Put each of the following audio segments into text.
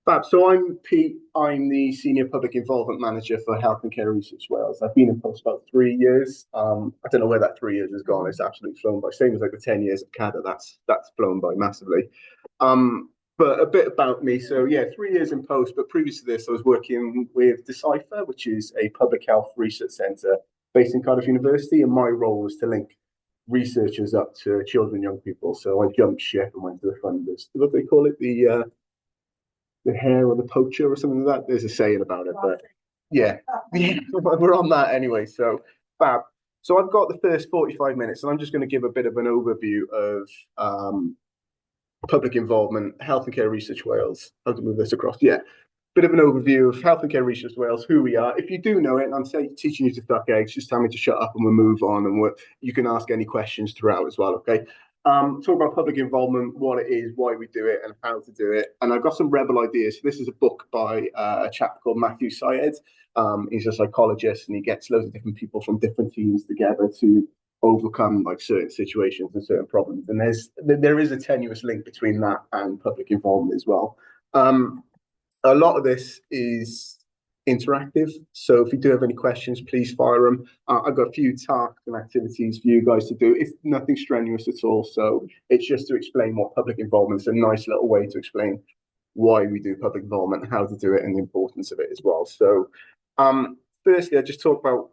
Fab. So I'm Pete. I'm the Senior Public Involvement Manager for Health and Care Research Wales. I've been in post about 3 years. I don't know where that 3 years has gone. It's absolutely flown by. Same as like the 10 years of CADR. That's flown by massively. Um, but a bit about me. So yeah, 3 years in post. But previous to this, I was working with Decipher, which is a public health research centre based in Cardiff University, and my role was to link researchers up to children and young people. So I jumped ship and went to the funders. What do they call it? The hare or the poacher or something like that. There's a saying about it, but yeah, yeah, we're on that anyway. So fab. So I've got the first 45 minutes, and I'm just going to give a bit of an overview of public involvement, health and care research Wales. How to move this across? Yeah, bit of an overview of health and care research Wales, who we are. If you do know it, and I'm teaching you to suck eggs, just tell me to shut up and we'll move on, and you can ask any questions throughout as well. Okay. Talk about public involvement, what it is, why we do it, and how to do it. And I've got some rebel ideas. So this is a book by a chap called Matthew Syed. He's a psychologist, and he gets loads of different people from different teams together to overcome like certain situations and certain problems. And there is a tenuous link between that and public involvement as well. A lot of this is interactive. So if you do have any questions, please fire them. I've got a few tasks and activities for you guys to do. It's nothing strenuous at all. So it's just to explain what public involvement is, a nice little way to explain why we do public involvement, how to do it, and the importance of it as well. So firstly, I just talk about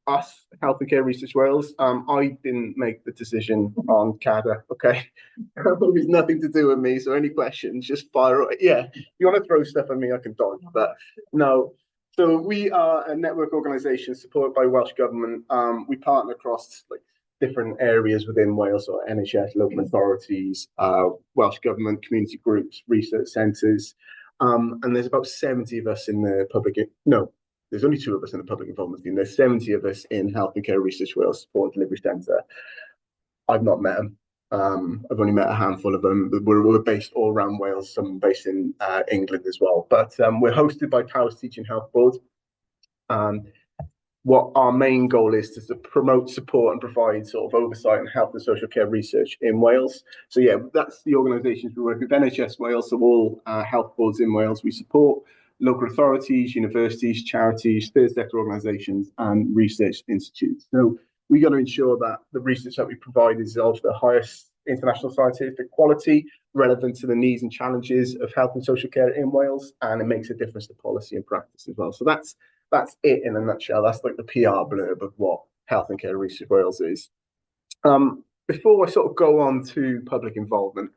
us, Health and Care Research Wales. I didn't make the decision on CADR, okay? It's nothing to do with me, so any questions, just fire away. Yeah, if you want to throw stuff at me, I can dodge, but no. So we are a network organisation supported by Welsh Government. We partner across like different areas within Wales, or NHS, local authorities, Welsh Government, community groups, research centres. And there's about 70 of us in the public, no, there's only 2 of us in the public involvement team. There's 70 of us in Health and Care Research Wales Support and Delivery Centre. I've not met them. I've only met a handful of them. We're based all around Wales, some based in England as well. But we're hosted by Powers Teaching Health Board. What our main goal is to promote, support, and provide sort of oversight on health and social care research in Wales. So yeah, that's the organisations we work with. NHS Wales, so all health boards in Wales we support. Local authorities, universities, charities, third sector organisations, and research institutes. So we got to ensure that the research that we provide is of the highest international scientific quality, relevant to the needs and challenges of health and social care in Wales, and it makes a difference to policy and practice as well. So that's it in a nutshell. That's like the PR blurb of what Health and Care Research Wales is. Before I sort of go on to public involvement,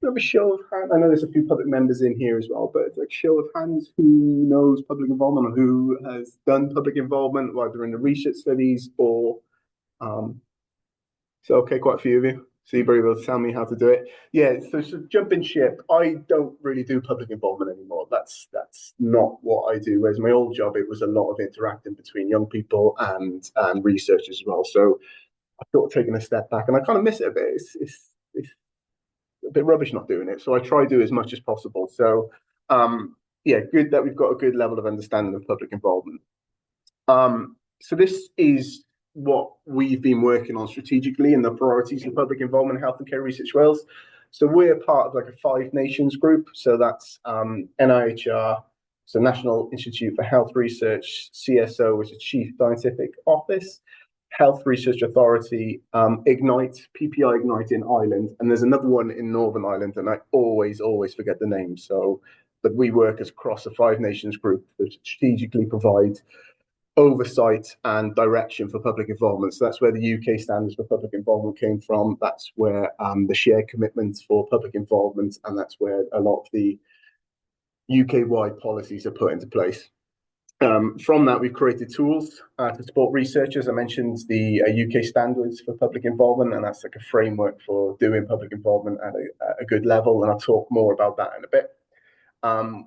have a show of hands. I know there's a few public members in here as well, but it's like show of hands who knows public involvement or who has done public involvement, whether in the research studies or so okay, quite a few of you. So you're able to tell me how to do it. Yeah, so jumping ship. I don't really do public involvement anymore. That's not what I do. Whereas my old job, it was a lot of interacting between young people and researchers as well. So I thought taking a step back, and I kind of miss it a bit. It's a bit rubbish not doing it. So I try to do as much as possible. So yeah, good that we've got a good level of understanding of public involvement. So this is what we've been working on strategically and the priorities of public involvement in Health and Care Research Wales. So we're part of like a 5 nations group. So that's NIHR, so National Institute for Health Research, CSO, which is Chief Scientific Office, Health Research Authority, Ignite, PPI Ignite in Ireland, and there's another one in Northern Ireland, and I always forget the name. So, but we work as across a 5 nations group that strategically provide oversight and direction for public involvement. So that's where the UK standards for public involvement came from. That's where the shared commitments for public involvement, and that's where a lot of the UK-wide policies are put into place. From that, we've created tools to support researchers. I mentioned the UK standards for public involvement, and that's like a framework for doing public involvement at a good level, and I'll talk more about that in a bit.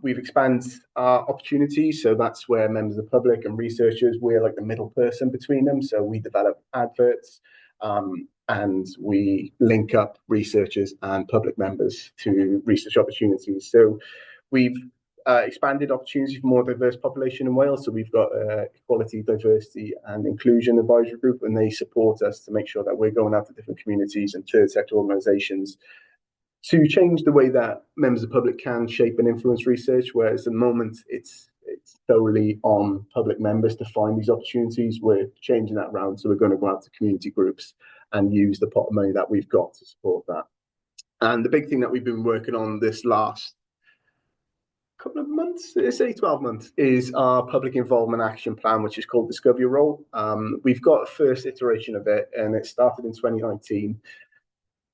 We've expanded our opportunities, so that's where members of the public and researchers, we're like the middle person between them. So we develop adverts and we link up researchers and public members to research opportunities. So we've expanded opportunities for more diverse population in Wales. So we've got Equality, Diversity and Inclusion Advisory Group, and they support us to make sure that we're going out to different communities and third sector organisations to change the way that members of the public can shape and influence research, whereas at the moment it's solely on public members to find these opportunities. We're changing that around, so we're going to go out to community groups and use the pot of money that we've got to support that. And the big thing that we've been working on this last couple of months, say 12 months, is our public involvement action plan, which is called Discover Your Role. We've got a first iteration of it, and it started in 2019.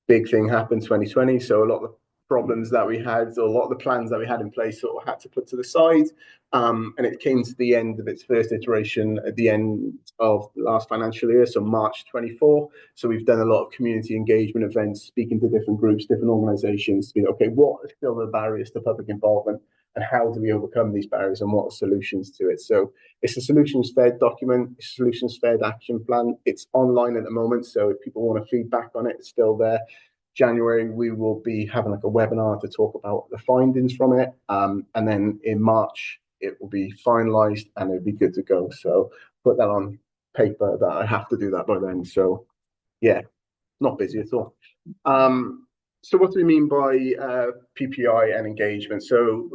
Big thing happened 2020, so a lot of the problems that we had, or a lot of the plans that we had in place, sort of had to put to the side. And it came to the end of its first iteration at the end of the last financial year, so March 24. So we've done a lot of community engagement events, speaking to different groups, different organisations. Okay, what are still the barriers to public involvement, and how do we overcome these barriers, and what are solutions to it? So it's a solutions-fed document, a solutions-fed action plan. It's online at the moment, so if people want to feedback on it, it's still there. January, we will be having like a webinar to talk about the findings from it. And then in March, it will be finalised and it'll be good to go. So put that on paper that I have to do that by then. So yeah, not busy at all. So what do we mean by PPI and engagement? So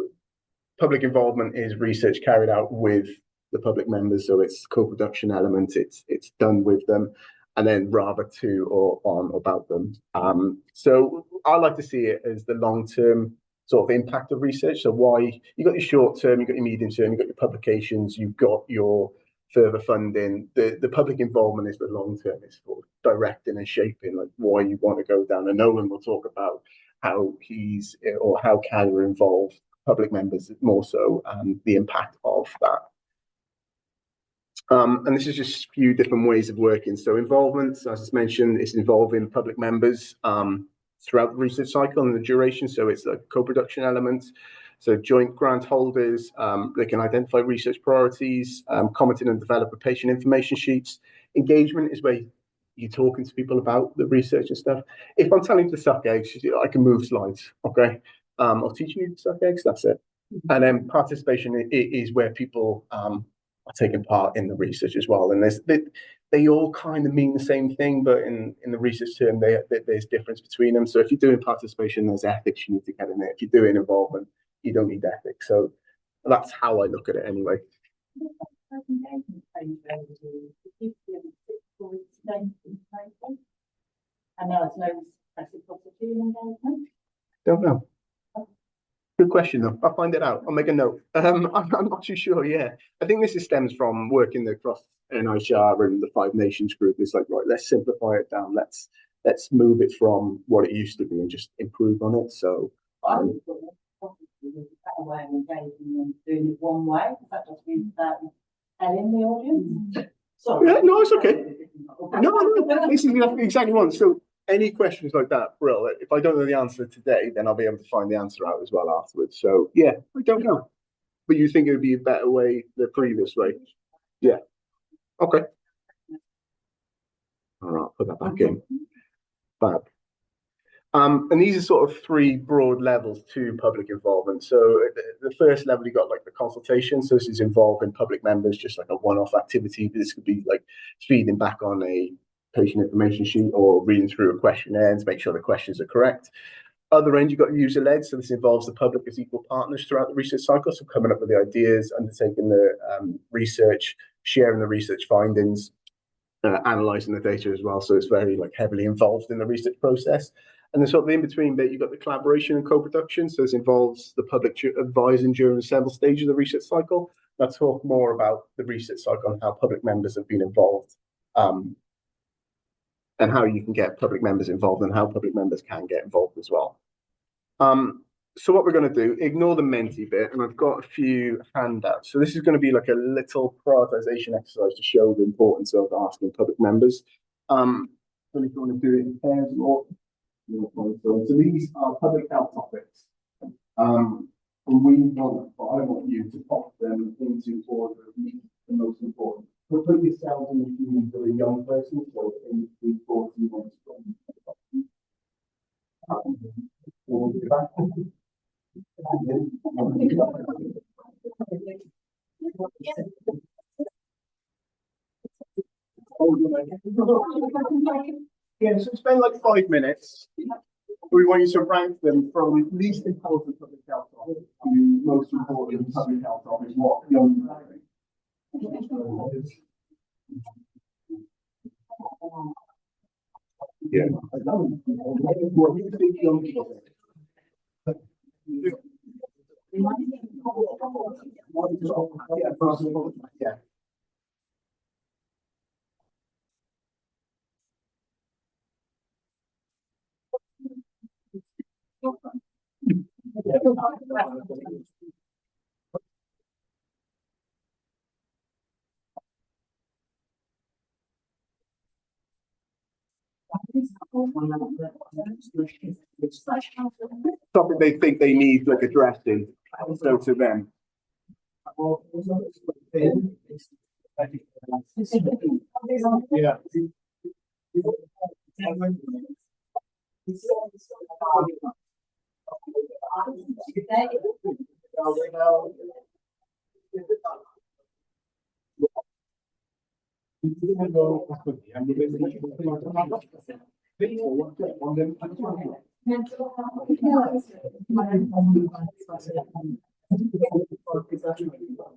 public involvement is research carried out with the public members. So it's co-production element, it's done with them, and then rather to or on about them. So I like to see it as the long-term sort of impact of research. So why you got your short-term, you got your medium-term, you got your publications, you've got your further funding. The public involvement is the long-term. It's for directing and shaping like why you want to go down. And Owen will talk about how he's or how CADR involved public members more so, and the impact of that. And this is just a few different ways of working. So involvement, as I mentioned, is involving public members throughout the research cycle and the duration. So it's a co-production element. So joint grant holders, they can identify research priorities, commenting and develop a patient information sheets. Engagement is where you're talking to people about the research and stuff. If I'm telling you to suck eggs, I can move slides, okay? Or teaching you to suck eggs, that's it. And then participation is where people are taking part in the research as well. And they all kind of mean the same thing, but in the research term, there's difference between them. So if you're doing participation, there's ethics you need to get in it. If you're doing involvement, you don't need ethics. So that's how I look at it anyway. And now it's no reciprocity engagement. Don't know. Good question, though. I'll find it out. I'll make a note. I'm not too sure. Yeah, I think this stems from working across NIHR and the Five Nations group. It's like, right, let's simplify it down. Let's move it from what it used to be and just improve on it. So better way of engaging than doing it one way. That just means that telling the audience. Sorry. Yeah, no, it's okay. No, this is exactly one. So any questions like that, Brill, if I don't know the answer today, then I'll be able to find the answer out as well afterwards. So yeah, I don't know. But you think it would be a better way the previous way? Yeah. Okay. All right, put that back in. Fab. And these are sort of three broad levels to public involvement. So the first level, you got like the consultation. So this is involving public members, just like a one-off activity. This could be like feeding back on a patient information sheet or reading through a questionnaire to make sure the questions are correct. Other end, you've got user-led. So this involves the public as equal partners throughout the research cycle. So coming up with the ideas, undertaking the research, sharing the research findings, analysing the data as well. So it's very like heavily involved in the research process. And then sort of the in-between bit, you've got the collaboration and co-production. So this involves the public advising during several stages of the research cycle. I'll talk more about the research cycle and how public members have been involved, and how you can get public members involved and how public members can get involved as well. So what we're going to do, ignore the Menti bit, and I've got a few handouts. So this is going to be like a little prioritization exercise to show the importance of asking public members. So if you want to do it in pairs or so these are public health topics. And I want you to pop them into order of the most important. So put yourselves in the shoes of a young person, so in between 40 and 20. Yeah, so spend like 5 minutes. we want you to rank them from least important public health office to most important public health office. What young yeah. What do you think young people yeah. Something they think they need like addressing. So to them. Yeah.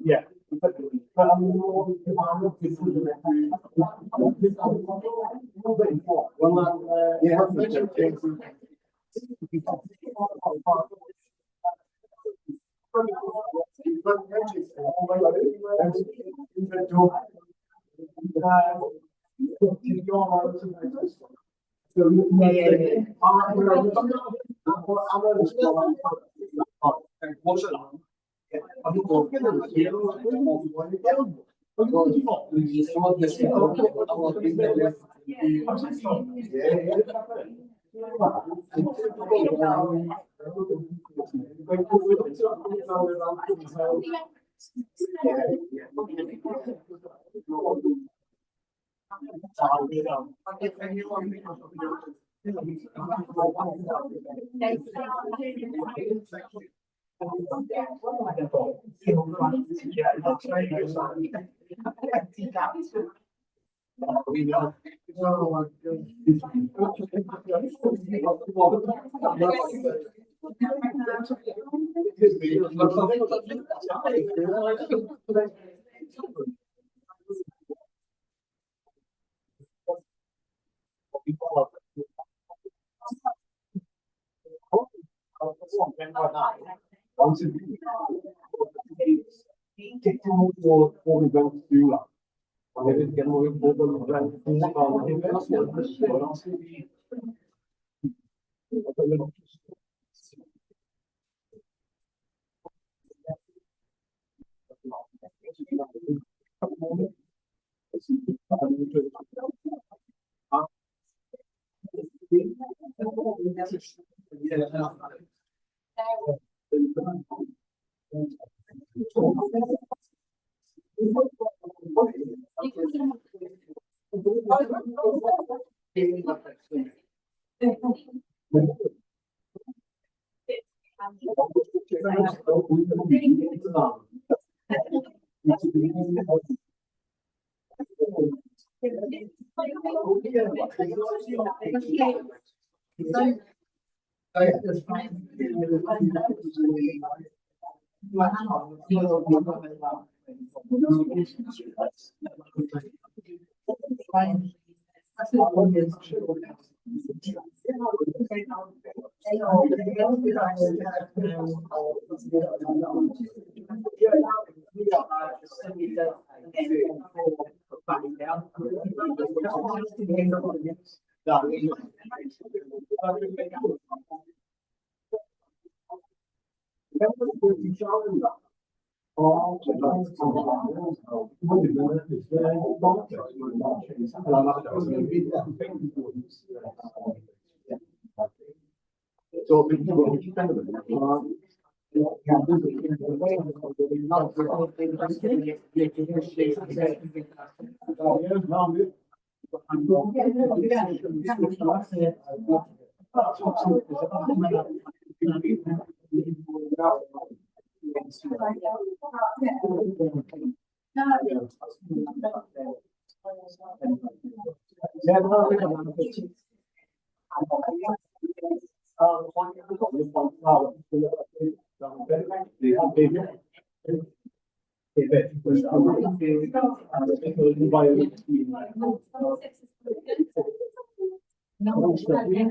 Yeah.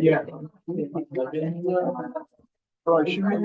Yeah. Right, should we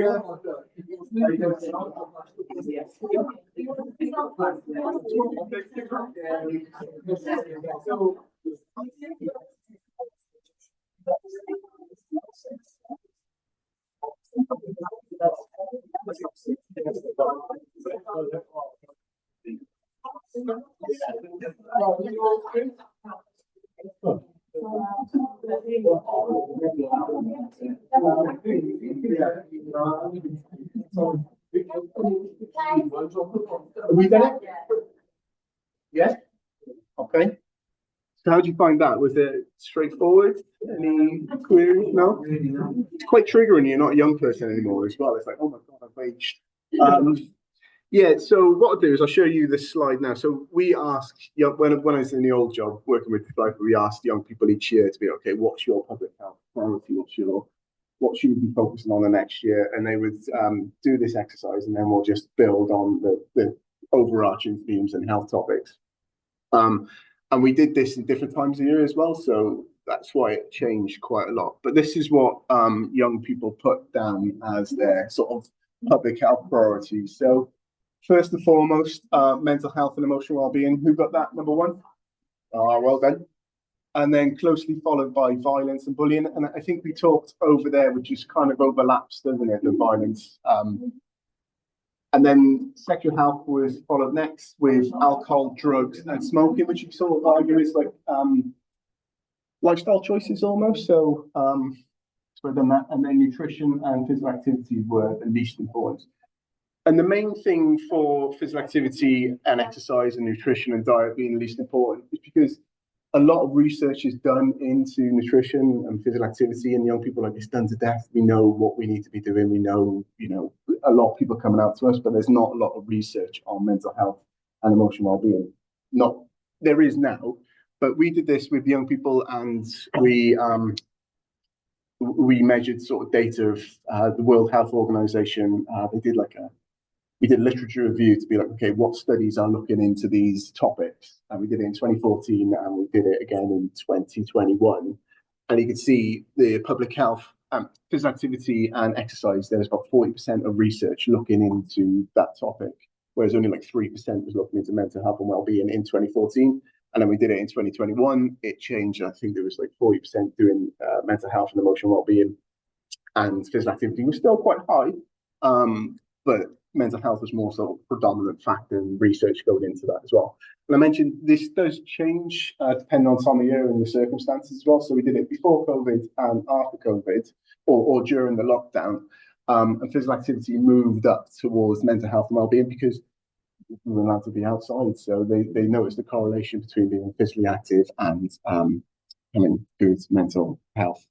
Are we done? Yeah. Okay. So how do you find that? Was it straightforward? Any queries? No? It's quite triggering. You're not a young person anymore as well. It's like, oh my God, I've aged. Yeah, so what I'll do is I'll show you this slide now. So we ask, when I was in the old job working with the we asked young people each year to be, okay, what's your public health priority? What should you be focusing on the next year? And they would do this exercise, and then we'll just build on the overarching themes and health topics. And we did this in different times of year as well, so that's why it changed quite a lot. But this is what young people put down as their sort of public health priorities. So first and foremost, mental health and emotional well-being. Who got that, number one? Well done. And then closely followed by violence and bullying. And I think we talked over there, which just kind of overlaps, doesn't it, the violence. And then sexual health was followed next with alcohol, drugs, and smoking, which you sort of argue is like lifestyle choices almost. So then that, and then nutrition and physical activity were the least important. And the main thing for physical activity and exercise and nutrition and diet being the least important is because a lot of research is done into nutrition and physical activity, and young people, like, it's done to death. We know what we need to be doing. We know, a lot of people coming out to us, but there's not a lot of research on mental health and emotional well-being. There is now, but we did this with young people, and we measured sort of data of the World Health Organization. We did literature review to be like, okay, what studies are looking into these topics? And we did it in 2014, and we did it again in 2021. And you can see the public health, physical activity and exercise, there's about 40% of research looking into that topic, whereas only like 3% was looking into mental health and well-being in 2014. And then we did it in 2021. It changed. I think there was like 40% doing mental health and emotional well-being, and physical activity was still quite high. But mental health was more sort of predominant factor, and research going into that as well. And I mentioned this does change depending on time of year and the circumstances as well. So we did it before COVID and after COVID, or during the lockdown. And physical activity moved up towards mental health and well-being because we were allowed to be outside. So they noticed the correlation between being physically active and having good mental health.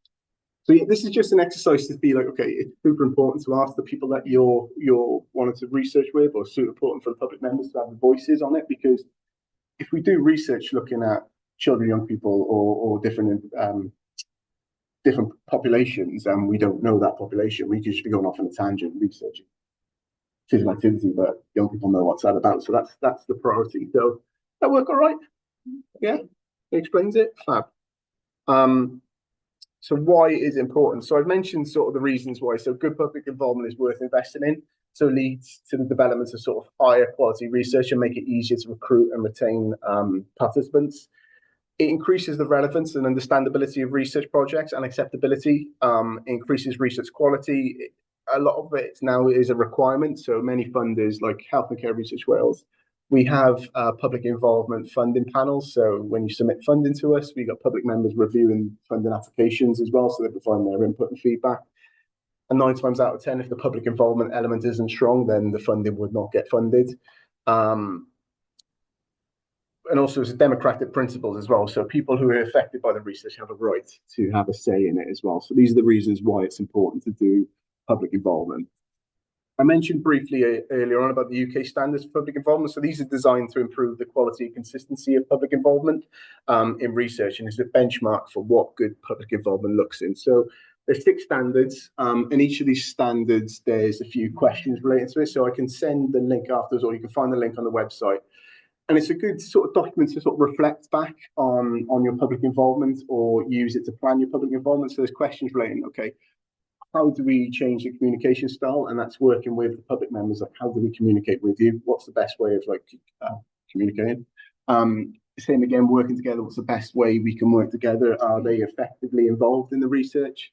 So yeah, this is just an exercise to be like, okay, it's super important to ask the people that you're wanting to research with, or super important for the public members to have the voices on it, because if we do research looking at children, young people, or different populations, and we don't know that population, we could just be going off on a tangent researching physical activity, but young people know what's that about. So that's the priority. So that work all right? Yeah, it explains it. Fab. So why is it important? So I've mentioned sort of the reasons why. So good public involvement is worth investing in. So it leads to the development of sort of higher quality research and make it easier to recruit and retain participants. It increases the relevance and understandability of research projects and acceptability. Increases research quality. A lot of it now is a requirement. So many funders like Health and Care Research Wales, we have public involvement funding panels. So when you submit funding to us, we got public members reviewing funding applications as well. So they're providing their input and feedback. And 9 times out of 10, if the public involvement element isn't strong, then the funding would not get funded. And also it's a democratic principles as well. So people who are affected by the research have a right to have a say in it as well. So these are the reasons why it's important to do public involvement. I mentioned briefly earlier on about the UK standards for public involvement. So these are designed to improve the quality and consistency of public involvement in research, and is a benchmark for what good public involvement looks in. So There's 6 standards, and each of these standards, there's a few questions related to it. So I can send the link afterwards, or you can find the link on the website. And it's a good sort of document to sort of reflect back on your public involvement, or use it to plan your public involvement. So there's questions relating, okay, how do we change the communication style? And that's working with the public members. Like, how do we communicate with you? What's the best way of communicating? Same again, working together. What's the best way we can work together? Are they effectively involved in the research?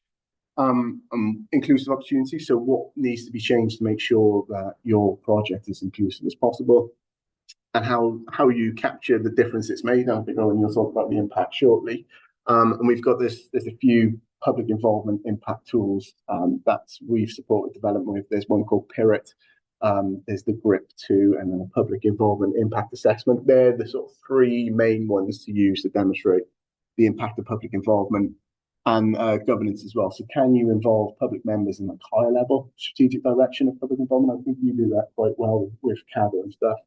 Inclusive opportunity. So what needs to be changed to make sure that your project is inclusive as possible? And how you capture the difference it's made. I think Owen, you'll talk about the impact shortly. And we've got there's a few public involvement impact tools that we've supported development with. There's one called PIRIT, there's the GRIP2, and then a public involvement impact assessment. They're the sort of 3 main ones to use to demonstrate the impact of public involvement, and governance as well. So can you involve public members in the higher level strategic direction of public involvement? I think you do that quite well with CADR and stuff.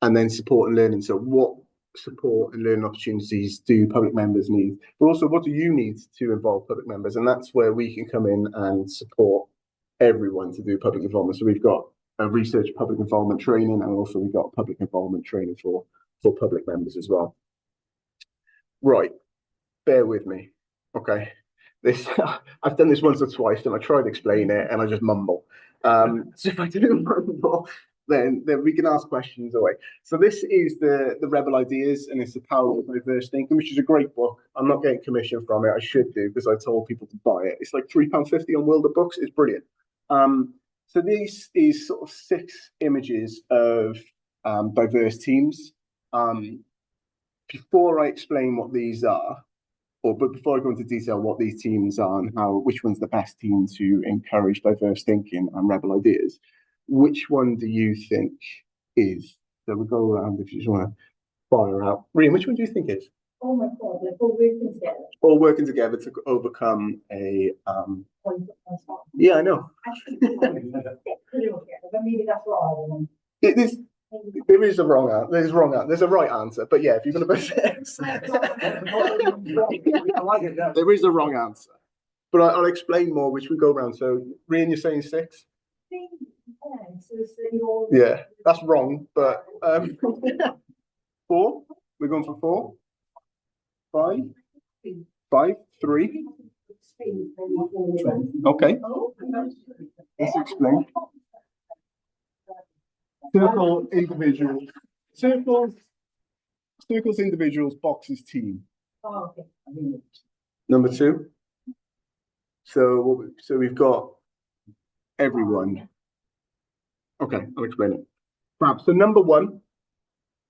And then support and learning. So what support and learning opportunities do public members need? But also, what do you need to involve public members? And that's where we can come in and support everyone to do public involvement. So we've got a research public involvement training, and also we've got public involvement training for public members as well. Right, bear with me. Okay, this I've done this once or twice, and I try to explain it, and I just mumble. So if I do mumble, then we can ask questions away. So this is the Rebel Ideas, and it's the Power of Diverse Thinking, which is a great book. I'm not getting commission from it. I should do, because I told people to buy it. It's like £3.50 on World of Books. It's brilliant. So this is sort of 6 images of diverse teams. Before I explain what these are, but before I go into detail what these teams are and which one's the best team to encourage diverse thinking and rebel ideas, which one do you think is? So we'll go around if you just want to fire out. Rian, which one do you think is? Oh my God, they're all working together. All working together to overcome a. Yeah, I know. But maybe that's wrong. There is a wrong answer. There's a right answer. But yeah, if you're going to put 6, there is a wrong answer. But I'll explain more, which we go around. So, Rian, you're saying 6? Yeah, that's wrong. But 4? We're going for 4? 5? 5? 3? Okay. Let's explain. Circles, individuals, boxes, team. Oh, okay. Number 2. So we've got everyone. Okay, I'll explain it. Perhaps. So number 1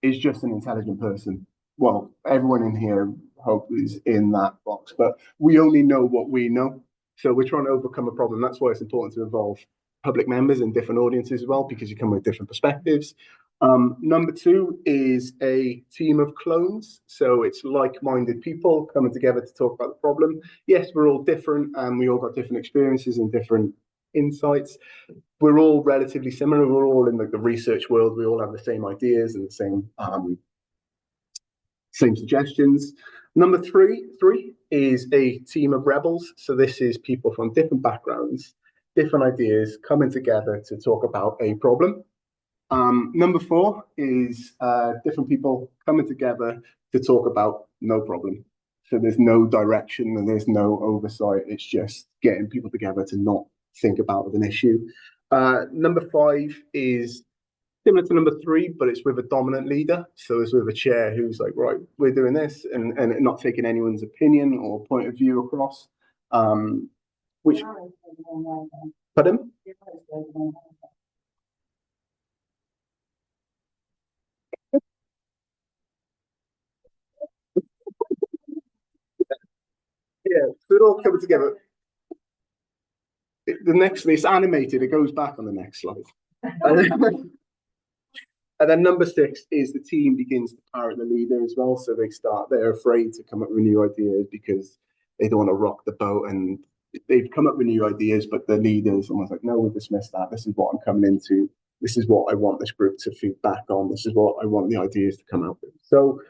is just an intelligent person. Well, everyone in here hopefully is in that box, but we only know what we know. So we're trying to overcome a problem. That's why it's important to involve public members and different audiences as well, because you come with different perspectives. Number 2 is a team of clones. So it's like-minded people coming together to talk about the problem. Yes, we're all different, and we all got different experiences and different insights. We're all relatively similar. We're all in the research world. We all have the same ideas and the same suggestions. Number 3 is a team of rebels. So this is people from different backgrounds, different ideas coming together to talk about a problem. Number 4 is different people coming together to talk about no problem. So there's no direction and there's no oversight. It's just getting people together to not think about an issue. Number 5 is similar to number 3, but it's with a dominant leader. So it's with a chair who's like, right, we're doing this, and not taking anyone's opinion or point of view across. Which, pardon? Yeah, so it all comes together. The next, it's animated. It goes back on the next slide. And then number 6 is the team begins to parrot the leader as well. So they're afraid to come up with new ideas because they don't want to rock the boat, and they've come up with new ideas, but the leader's almost like, no, we'll dismiss that. This is what I'm coming into. This is what I want this group to feed back on. This is what I want the ideas to come out with. So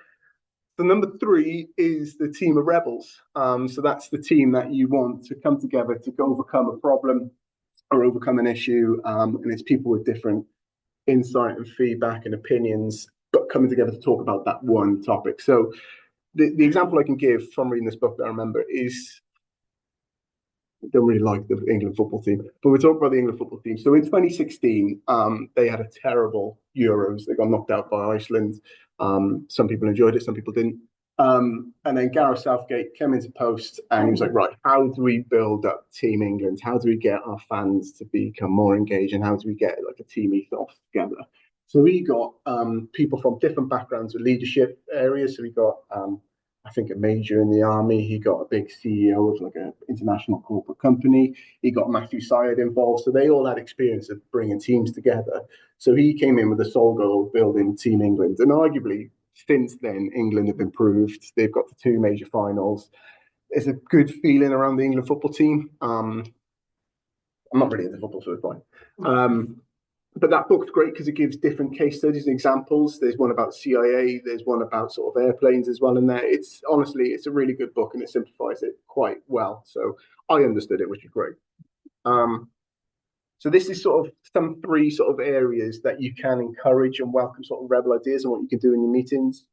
So number 3 is the team of rebels. So that's the team that you want to come together to overcome a problem or overcome an issue. And it's people with different insight and feedback and opinions, but coming together to talk about that one topic. So the example I can give from reading this book that I remember is, I don't really like the England football team, but we're talking about the England football team. So in 2016, they had a terrible Euros. They got knocked out by Iceland. Some people enjoyed it, some people didn't. And then Gareth Southgate came into post and he was like, right, how do we build up Team England? How do we get our fans to become more engaged? And how do we get like a team ethos together? So we got people from different backgrounds with leadership areas. So we got I think a major in the army. He got a big CEO of like an international corporate company. He got Matthew Syed involved. So they all had experience of bringing teams together. So he came in with the sole goal of building Team England. And arguably, since then, England have improved. They've got to 2 major finals. There's a good feeling around the England football team. I'm not really into football, so it's fine. But that book's great because it gives different case studies and examples. There's one about CIA, there's one about sort of airplanes as well in there. It's honestly, it's a really good book and it simplifies it quite well. So I understood it, which is great. So this is sort of some 3 sort of areas that you can encourage and welcome sort of rebel ideas and what you can do in your meetings.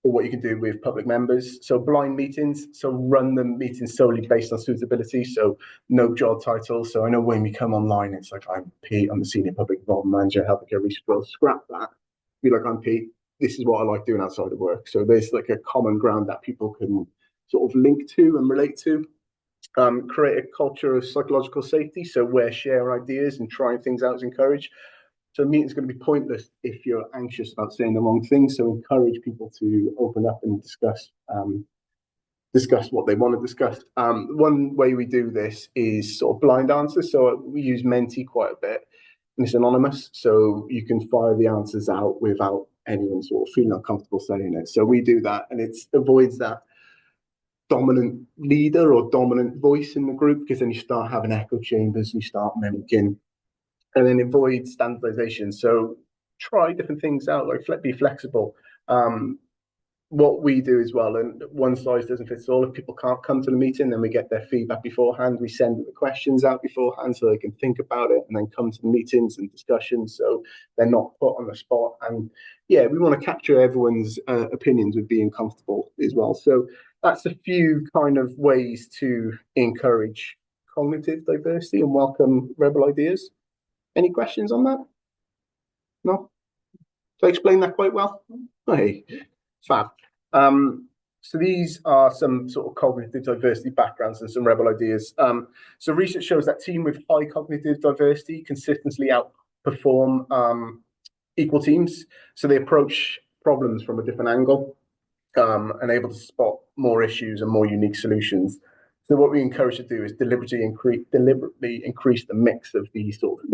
Or what you can do with public members. So blind meetings, so run the meetings solely based on suitability, so no job titles. So I know when we come online, it's like, I'm Pete, I'm the Senior Public Involvement Manager, healthcare research. Well, scrap that. Be like, I'm Pete, this is what I like doing outside of work. So there's like a common ground that people can sort of link to and relate to. Create a culture of psychological safety, so where share ideas and trying things out is encouraged. So a meeting's going to be pointless if you're anxious about saying the wrong thing. So encourage people to open up and discuss what they want to discuss. One way we do this is sort of blind answers. So we use Menti quite a bit, and it's anonymous. So you can fire the answers out without anyone sort of feeling uncomfortable saying it. So we do that, and it avoids that dominant leader or dominant voice in the group, because then you start having echo chambers, you start mimicking, and then avoid standardization. So try different things out, like be flexible. What we do as well, and one size doesn't fit all. If people can't come to the meeting, then we get their feedback beforehand. We send the questions out beforehand so they can think about it and then come to the meetings and discussions, so they're not put on the spot. And yeah, we want to capture everyone's opinions with being comfortable as well. So that's a few kind of ways to encourage cognitive diversity and welcome rebel ideas. Any questions on that? No? So I explained that quite well? Hey, fab. So these are some sort of cognitive diversity backgrounds and some rebel ideas. So research shows that teams with high cognitive diversity consistently outperform equal teams. So they approach problems from a different angle and able to spot more issues and more unique solutions. So what we encourage to do is deliberately increase the mix of these sort of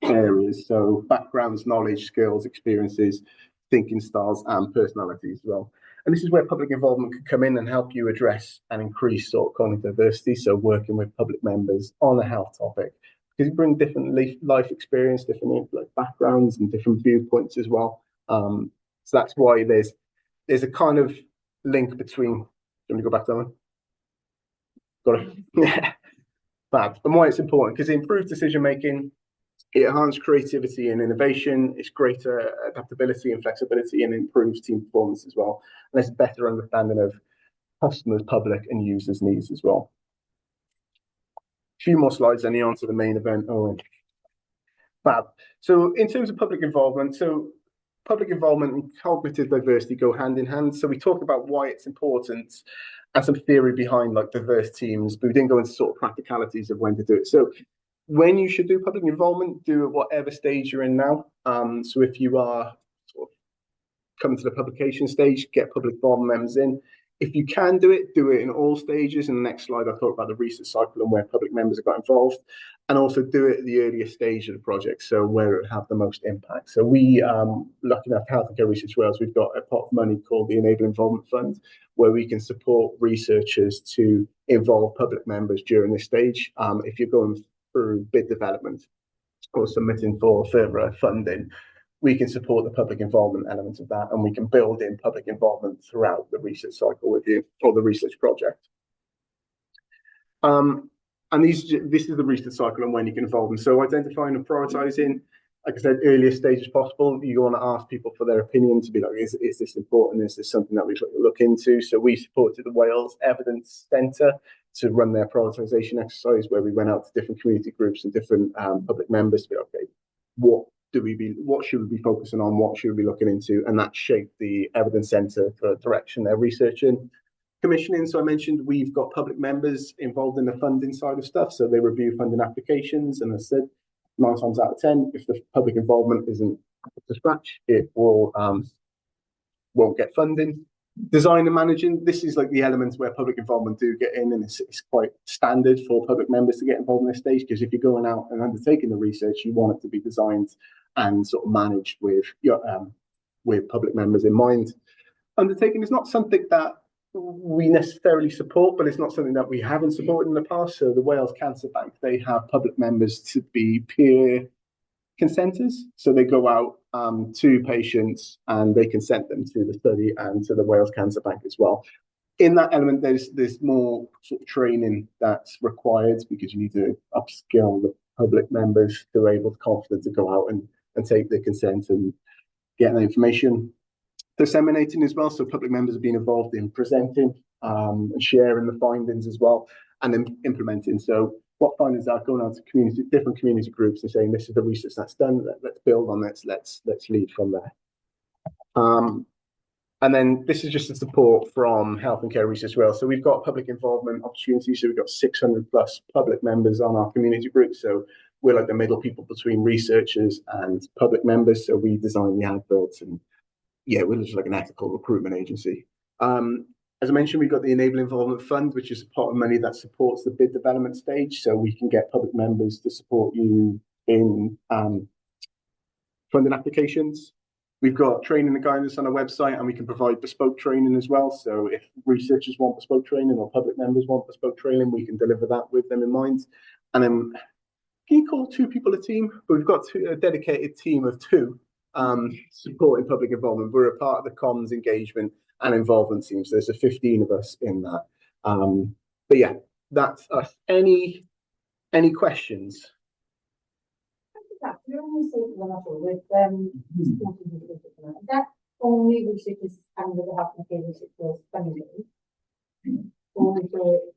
areas. So backgrounds, knowledge, skills, experiences, thinking styles, and personalities as well. And this is where public involvement can come in and help you address and increase sort of cognitive diversity. So working with public members on a health topic, because you bring different life experience, different like backgrounds and different viewpoints as well. So that's why there's a kind of link between. Do you want to go back to that one? Got it. Yeah. Fab. And why it's important, because it improves decision making. It enhances creativity and innovation. It's greater adaptability and flexibility, and improves team performance as well. And there's a better understanding of customers, public, and users' needs as well. A few more slides, and the answer to the main event. Oh, fab. So in terms of public involvement, public involvement and cognitive diversity go hand in hand. So we talk about why it's important and some theory behind like diverse teams, but we didn't go into sort of practicalities of when to do it. So when you should do public involvement, do at whatever stage you're in now. So if you are sort of coming to the publication stage, get public involvement members in. If you can do it in all stages. In the next slide, I'll talk about the research cycle and where public members have got involved, and also do it at the earliest stage of the project, so where it would have the most impact. So we, lucky enough, Healthcare Research Wales, we've got a pot of money called the Enable Involvement Fund, where we can support researchers to involve public members during this stage. If you're going through bid development or submitting for further funding, we can support the public involvement element of that, and we can build in public involvement throughout the research cycle with you, or the research project. And this is the research cycle and when you can involve them. So identifying and prioritizing, like I said, earliest stages possible. You want to ask people for their opinion to be like, is this important? Is this something that we should look into? So we supported the Wales Evidence Centre to run their prioritisation exercise, where we went out to different community groups and different public members to be okay, what should we be focusing on? What should we be looking into? And that shaped the Evidence Centre for direction they're researching. Commissioning, so I mentioned we've got public members involved in the funding side of stuff, so they review funding applications, and as I said, 9 times out of 10, if the public involvement isn't up to scratch, it won't get funding. Design and managing, this is like the elements where public involvement do get in, and it's quite standard for public members to get involved in this stage, because if you're going out and undertaking the research, you want it to be designed and sort of managed with public members in mind. Undertaking is not something that we necessarily support, but it's not something that we haven't supported in the past. So the Wales Cancer Bank, they have public members to be peer consenters. So they go out to patients and they consent them to the study and to the Wales Cancer Bank as well. In that element, there's more sort of training that's required, because you need to upskill the public members to be able to confident to go out and take their consent and get the information. Disseminating as well, so public members have been involved in presenting and sharing the findings as well, and then implementing. So what findings are going out to different community groups and saying, this is the research that's done, let's build on this, let's lead from there. And then this is just the support from Health and Care Research Wales. So we've got public involvement opportunities, so we've got 600 plus public members on our community group. So we're like the middle people between researchers and public members, so we design the adverts, and yeah, we're just like an ethical recruitment agency. As I mentioned, we've got the Enable Involvement Fund, which is a pot of money that supports the bid development stage. So we can get public members to support you in funding applications. We've got training and guidance on our website, and we can provide bespoke training as well. So if researchers want bespoke training or public members want bespoke training, we can deliver that with them in mind. And then, can you call 2 people a team? But we've got a dedicated team of 2 supporting public involvement. We're a part of the comms, engagement and involvement team, so there's 15 of us in that. But yeah, that's us. Any questions? With is that only researchers under the Health and Care Research Wales funding?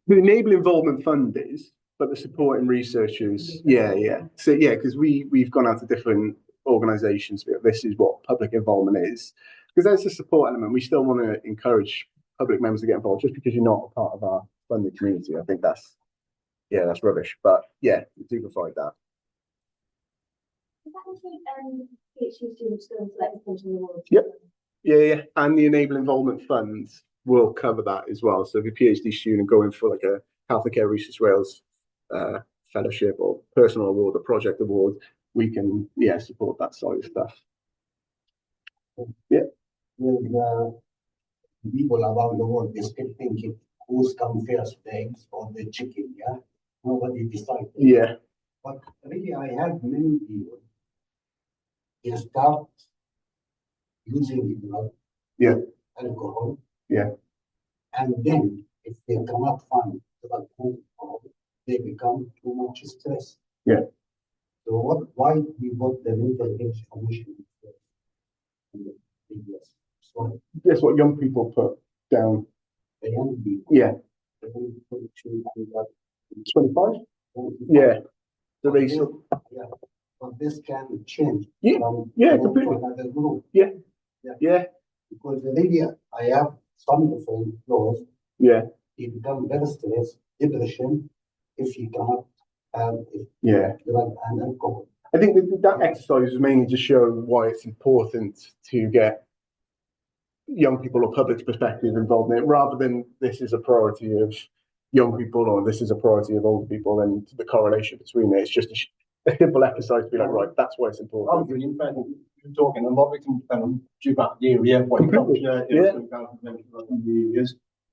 The Enable Involvement Fund is, but the supporting researchers, yeah. So yeah, because we've gone out to different organisations. This is what public involvement is, because there's a support element. We still want to encourage public members to get involved. Just because you're not a part of our funding community, I think that's rubbish. But yeah, we do provide that. Does that include PhD students going to like the award? Yep. Yeah, and the Enable Involvement Fund will cover that as well. So if you're a PhD student going for like a Health and Care Research Wales fellowship or personal award or project award, we can support that side of stuff. Yeah. With people around the world, they still thinking who's come first, the eggs or the chicken, yeah? Nobody decided. Yeah. But really I have many people they start using blood, alcohol, and then if they cannot find drug alcohol, they become too much stress. Yeah. So why we got the mental health commission in the previous slide? That's what young people put down. The young people. Yeah. 25? Yeah. So they but this can change. Yeah. Completely. Another group. Yeah. Because the lady I have some different laws. Yeah. He become very stressed, depression, if he cannot have drug and alcohol. I think that exercise is mainly to show why it's important to get young people or public's perspective involved in it, rather than this is a priority of young people or this is a priority of older people, and the correlation between it. It's just a simple exercise to be like, right, that's why it's important. You're talking a lot, we can geographic area, what you areas,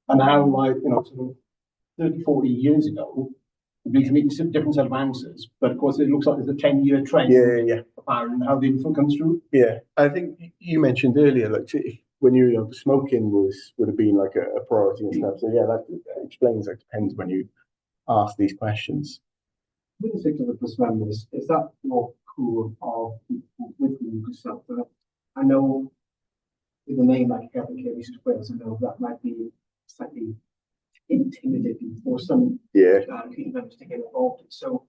and how, like, sort of 30, 40 years ago, We can make a different set of answers, but of course it looks like there's a 10-year trend. Yeah. Apparent how the info comes through. Yeah, I think you mentioned earlier, like when you were young, smoking would have been like a priority and stuff. So yeah, that explains. It depends when you ask these questions. With the 6 members, is that your pool of people with you yourself? I know with a name like Kevin Carey Wales, I know that might be slightly intimidating for some community members to get involved in. So,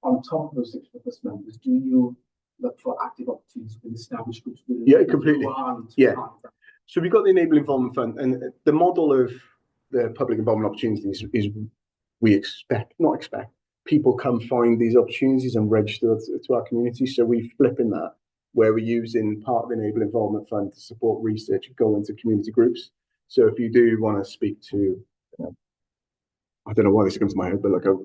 on top of those 6 members, do you look for active opportunities with established groups? Yeah, completely. Yeah. So we've got the Enable Involvement Fund, and the model of the public involvement opportunities is we not expect people come find these opportunities and register to our community. So we flip in that, where we're using part of the Enable Involvement Fund to support research and go into community groups. So if you do want to speak to, I don't know why this comes to my head, but like a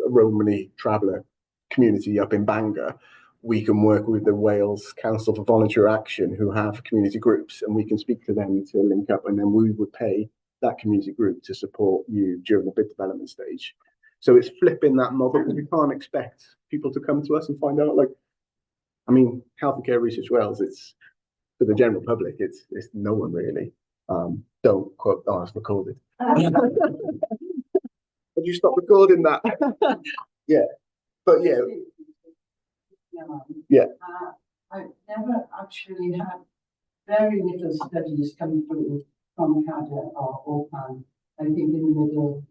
Romani traveller community up in Bangor, we can work with the Wales Council for Volunteer Action, who have community groups, and we can speak to them to link up, and then we would pay that community group to support you during the bid development stage. So it's flipping that model, because we can't expect people to come to us and find out. Like, I mean, Health and Care Research Wales, it's for the general public, it's no one really. Don't quote, oh, it's recorded. Would you stop recording that? Yeah, but yeah. I've never actually had very little studies come through from CADR or OPAN. I think in the middle,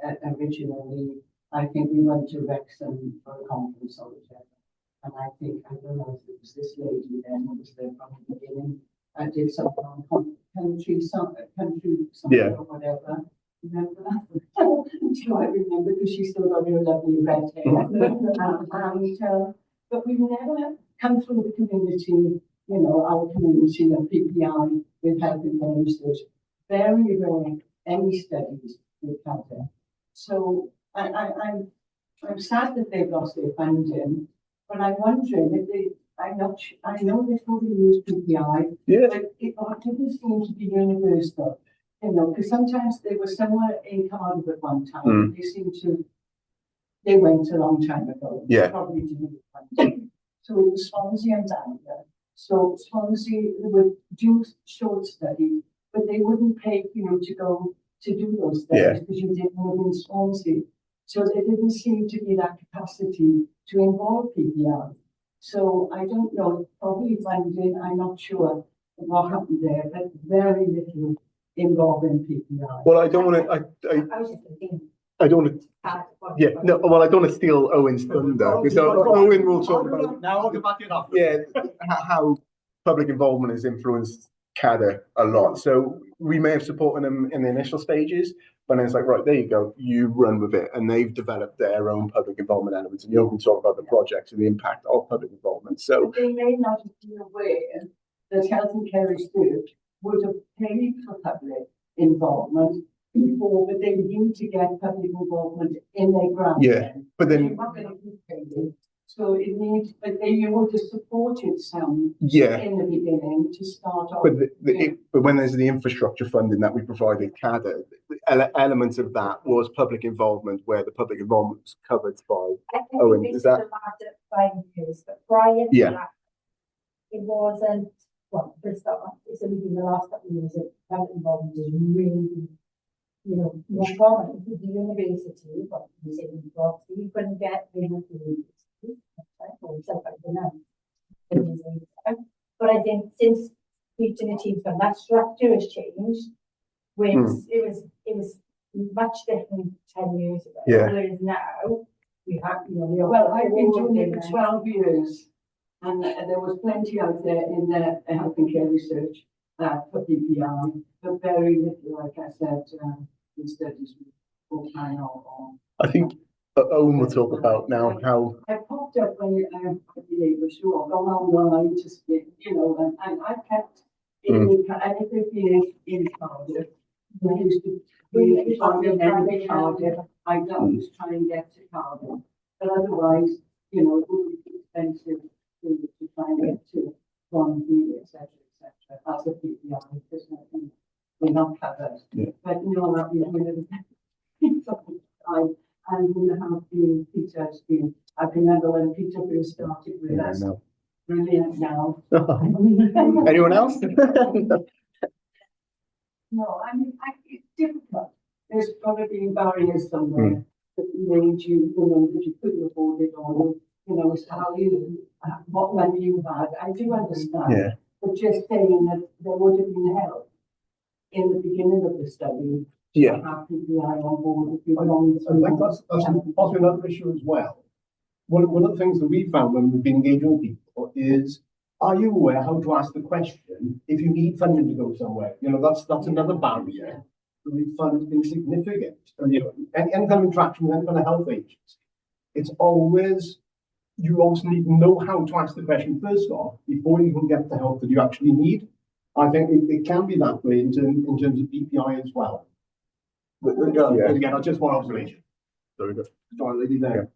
originally, I think we went to Wrexham for a conference or whatever. And I think I realised it was this lady then who was there from the beginning. I did something on country or whatever. Remember that? So I remember, because she still got her lovely red hair. But we've never come through the community, our community of PPI with Health and Care Research. Very rare any studies with CADR. So I'm sad that they've lost their funding, but I'm wondering if they. I know they probably use PPI, but it didn't seem to be universal. Because sometimes they were somewhere in Cardiff at one time. They went a long time ago. Yeah. Probably didn't. So it was Swansea and Bangor. So Swansea would do short studies, but they wouldn't pay to go to do those studies because you didn't live in Swansea. So there didn't seem to be that capacity to involve PPI. So I don't know, probably funding, I'm not sure what happened there, but very little involving PPI. Well, I don't want to. I don't want to. Yeah, no. Well, I don't want to steal Owen's thunder, because Owen will talk about. Now I'll get back it up. Yeah, how public involvement has influenced CADR a lot. So we may have supported them in the initial stages, but then it's like, right, there you go, you run with it, and they've developed their own public involvement elements, and you can talk about the projects and the impact of public involvement. So but they may not have been aware that Health and Care Research would have paid for public involvement before, but they need to get public involvement in their grant. Yeah, but then you're not going to be paid. So it needs, but you would have supported some in the beginning to start off. But when there's the infrastructure funding that we provided CADR, elements of that was public involvement, where the public involvement was covered by Owen. Is that 5 years? But prior to that, it wasn't. Well, it's only been the last couple of years that public involvement is really, more prominent. With the university, but you say you couldn't get able to. But I think since teaching the teams from that structure has changed, it was much different 10 years ago. Whereas now we have, I've been doing it for 12 years, and there was plenty out there in the Health and Care Research for PPI, but very little, like I said, in studies full time or. I think Owen will talk about now how I popped up when I've been able to gone online to speak, and I kept in and if they've been in Cardiff, I used to be in Cardiff, I was trying to get to Cardiff, but otherwise, it would be expensive to try and get to Swansea, etc., as a PPI, because we're not covered. But that and we remember when Peter first started with us. No. Brilliant now. Anyone else? No, I mean, it's difficult. There's probably barriers somewhere that made you, that you couldn't afford it, or, it's how what money you had. I do understand. Yeah. But just saying that there would have been help in the beginning of the study. Yeah. To have PPI on board if you belong to. I think that's possibly another issue as well. One of the things that we found when we've been engaging with people is, are you aware how to ask the question if you need funding to go somewhere? That's another barrier. We fund insignificant. Any kind of interaction with any kind of health agency, it's always, you also need to know how to ask the question first off before you can get the help that you actually need. I think it can be that way in terms of BPI as well. But again, that's just one observation. Very good. Sorry, lady there.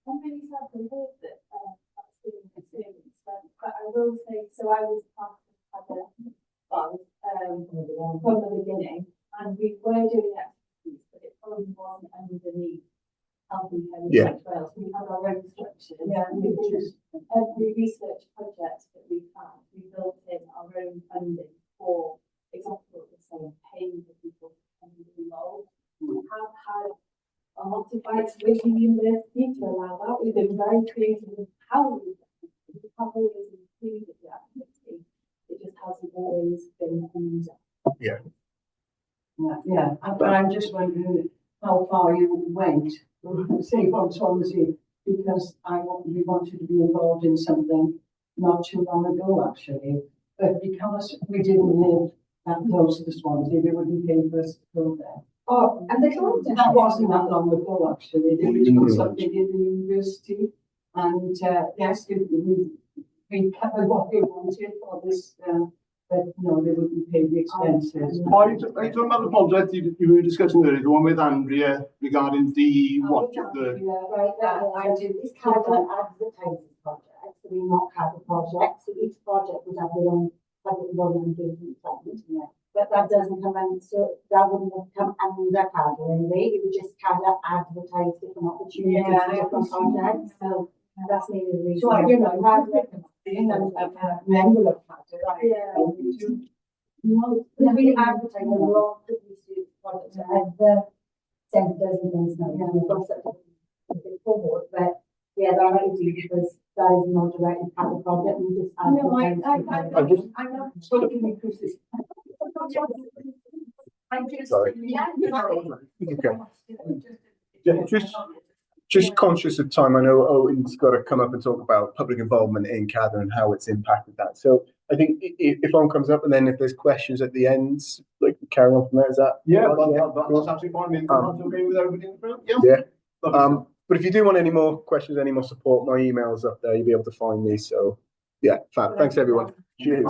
I'm really sad to hear that that's been an experience, but I will say, so I was part of the fund from the beginning, and we were doing activities, but it probably wasn't underneath helping them with Wales. We had our own structures. Yeah, Every research project that we had, we built in our own funding for exactly what you're saying, paying for people to be involved. We have had a lot of fights with the university to allow that. We've been very creative with how we have always included the activity. It just hasn't always been used. Yeah. Yeah. But I'm just wondering how far you went, say, from Swansea, because we wanted to be involved in something not too long ago, actually. But because we didn't live that close to Swansea, they wouldn't pay for us to go there. Oh, and they told us that wasn't that long ago, actually. They were doing something in the university, and yes, we covered what they wanted for this, but no, they wouldn't pay the expenses. Are you talking about the project you were discussing earlier, the one with Andrea regarding the right, I did this kind of an advertising project, so we not have a project, so each project would have their own public involvement engagement. But that doesn't come in, so that wouldn't have come under CADR anyway. It would just kind of advertise different opportunities for different projects. So that's maybe the reason. So, being a member of CADR, we advertise a lot of research projects at the centres and things like that. We've got such a big cohort, but yeah, that might be because that is not directly CADR project. We just advertise. I'm not talking because it's. Sorry. Just conscious of time. I know Owen's got to come up and talk about public involvement in CADR and how it's impacted that. So I think if Owen comes up, and then if there's questions at the end, like carry on from there. Is that? Yeah, that's absolutely fine. That's okay with everybody in the room. Yeah. But if you do want any more questions, any more support, my email's up there. You'll be able to find me. So yeah, fab. Thanks everyone. Cheers.